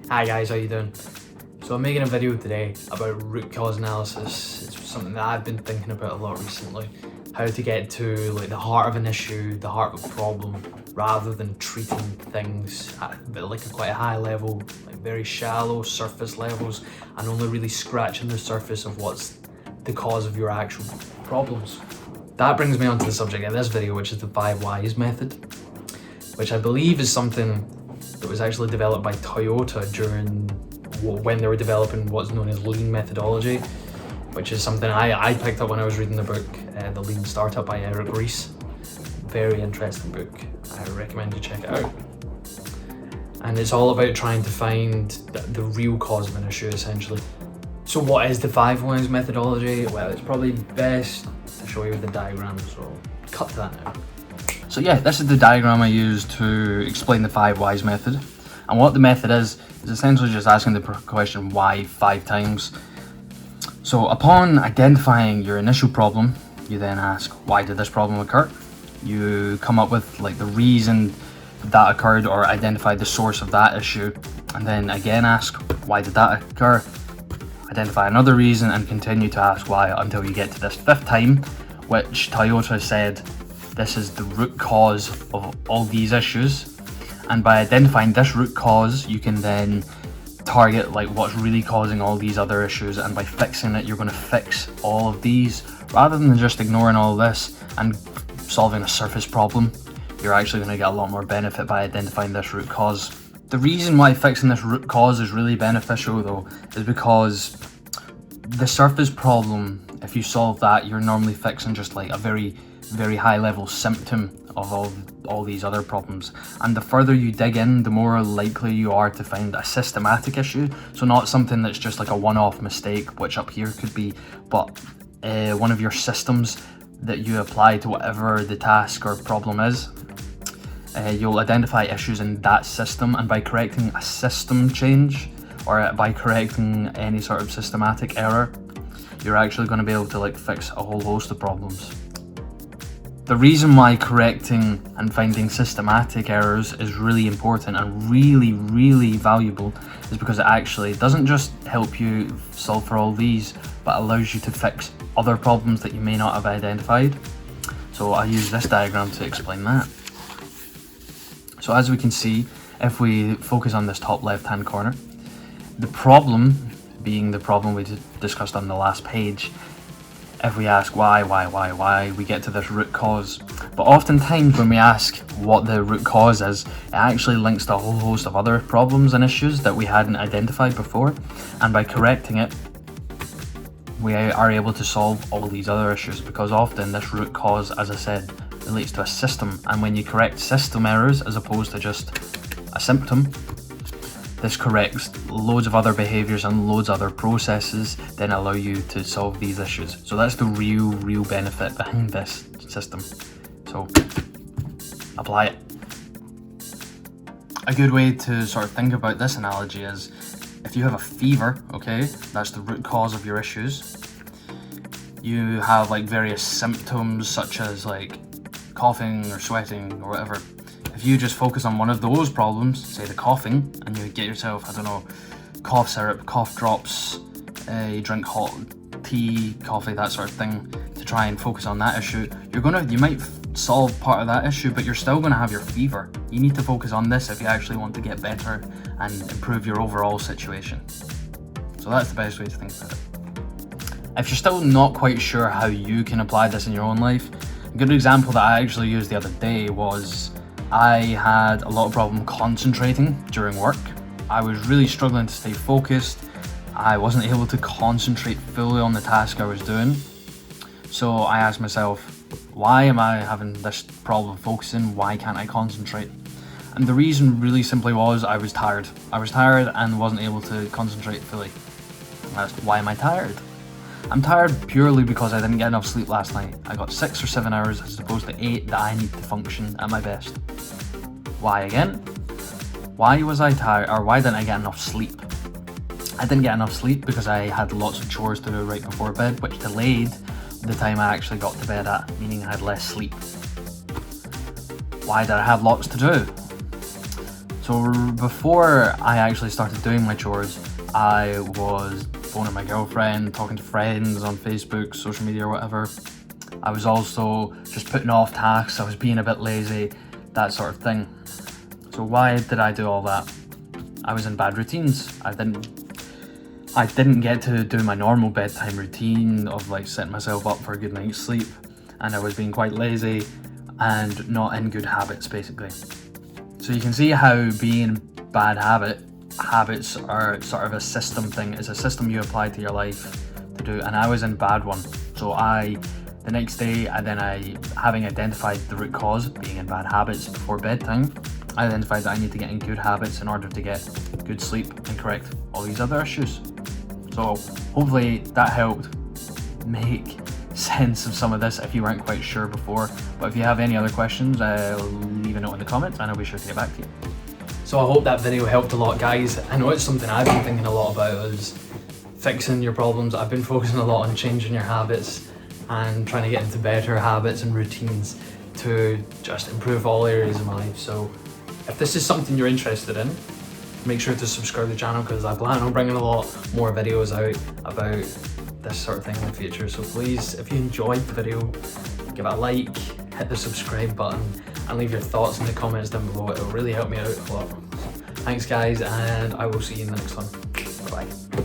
Hi guys, how you doing? So I'm making a video today about root cause analysis. It's something that I've been thinking about a lot recently. How to get to like the heart of an issue, the heart of a problem, rather than treating things at like a quite a high level, like very shallow surface levels, and only really scratching the surface of what's the cause of your actual problems. That brings me on to the subject of this video, which is the Fivewise Method, which I believe is something that was actually developed by Toyota when they were developing what's known as lean methodology, which is something I picked up when I was reading the book, The Lean Startup by Eric Ries. Very interesting book. I recommend you check it out. And it's all about trying to find the real cause of an issue, essentially. So what is the Fivewise methodology? Well, it's probably best to show you the diagram, so cut to that now. So yeah, this is the diagram I used to explain the Fivewise method. And what the method is essentially just asking the question why 5 times. So upon identifying your initial problem, you then ask, why did this problem occur? You come up with like the reason that occurred, or identify the source of that issue, and then again ask, why did that occur? Identify another reason and continue to ask why until you get to this 5th time, which Toyota said this is the root cause of all these issues. And by identifying this root cause, you can then target like what's really causing all these other issues, and by fixing it, you're going to fix all of these rather than just ignoring all this and solving a surface problem. You're actually going to get a lot more benefit by identifying this root cause. The reason why fixing this root cause is really beneficial though is because the surface problem, if you solve that, you're normally fixing just like a very high level symptom of all these other problems. And the further you dig in, the more likely you are to find a systematic issue. So not something that's just like a one-off mistake, which up here could be, but one of your systems that you apply to whatever the task or problem is. You'll identify issues in that system, and by correcting a system change, or by correcting any sort of systematic error, you're actually going to be able to like fix a whole host of problems. The reason why correcting and finding systematic errors is really important and really valuable is because it actually doesn't just help you solve for all these, but allows you to fix other problems that you may not have identified. So I use this diagram to explain that. So as we can see, if we focus on this top left hand corner, the problem being the problem we discussed on the last page, if we ask why, we get to this root cause. But oftentimes when we ask what the root cause is, it actually links to a whole host of other problems and issues that we hadn't identified before. And by correcting it, we are able to solve all these other issues, because often this root cause, as I said, relates to a system. And when you correct system errors as opposed to just a symptom, this corrects loads of other behaviors and loads of other processes, then allow you to solve these issues. So that's the real benefit behind this system. So apply it. A good way to sort of think about this analogy is, if you have a fever, okay, that's the root cause of your issues. You have like various symptoms such as like coughing or sweating or whatever. If you just focus on one of those problems, say the coughing, and you get yourself, I don't know, cough syrup, cough drops, you drink hot tea, coffee, that sort of thing, to try and focus on that issue, you might solve part of that issue, but you're still gonna have your fever. You need to focus on this if you actually want to get better and improve your overall situation. So that's the best way to think about it. If you're still not quite sure how you can apply this in your own life, a good example that I actually used the other day was, I had a lot of problem concentrating during work. I was really struggling to stay focused. I wasn't able to concentrate fully on the task I was doing. So I asked myself, why am I having this problem focusing? Why can't I concentrate? And the reason really simply was I was tired. I was tired and wasn't able to concentrate fully. I asked, why am I tired? I'm tired purely because I didn't get enough sleep last night. I got 6 or 7 hours as opposed to 8 that I need to function at my best. Why again? Why was I tired, or why didn't I get enough sleep? I didn't get enough sleep because I had lots of chores to do right before bed, which delayed the time I actually got to bed at, meaning I had less sleep. Why did I have lots to do? So before I actually started doing my chores, I was phoning my girlfriend, talking to friends on Facebook, social media or whatever. I was also just putting off tasks, I was being a bit lazy, that sort of thing. So why did I do all that? I was in bad routines. I didn't get to do my normal bedtime routine of like setting myself up for a good night's sleep, and I was being quite lazy and not in good habits basically. So you can see how being bad habits are sort of a system thing. It's a system you apply to your life to do, and I was in bad one. So the next day, having identified the root cause, being in bad habits before bedtime, I identified that I need to get in good habits in order to get good sleep and correct all these other issues. So hopefully that helped make sense of some of this if you weren't quite sure before. But if you have any other questions, leave a note in the comments and I'll be sure to get back to you. So I hope that video helped a lot, guys. I know it's something I've been thinking a lot about, is fixing your problems. I've been focusing a lot on changing your habits and trying to get into better habits and routines to just improve all areas of my life. So if this is something you're interested in, make sure to subscribe to the channel, because I plan on bringing a lot more videos out about this sort of thing in the future. So please, if you enjoyed the video, give it a like, hit the subscribe button and leave your thoughts in the comments down below. It will really help me out a lot. Thanks guys, and I will see you in the next one. Bye bye.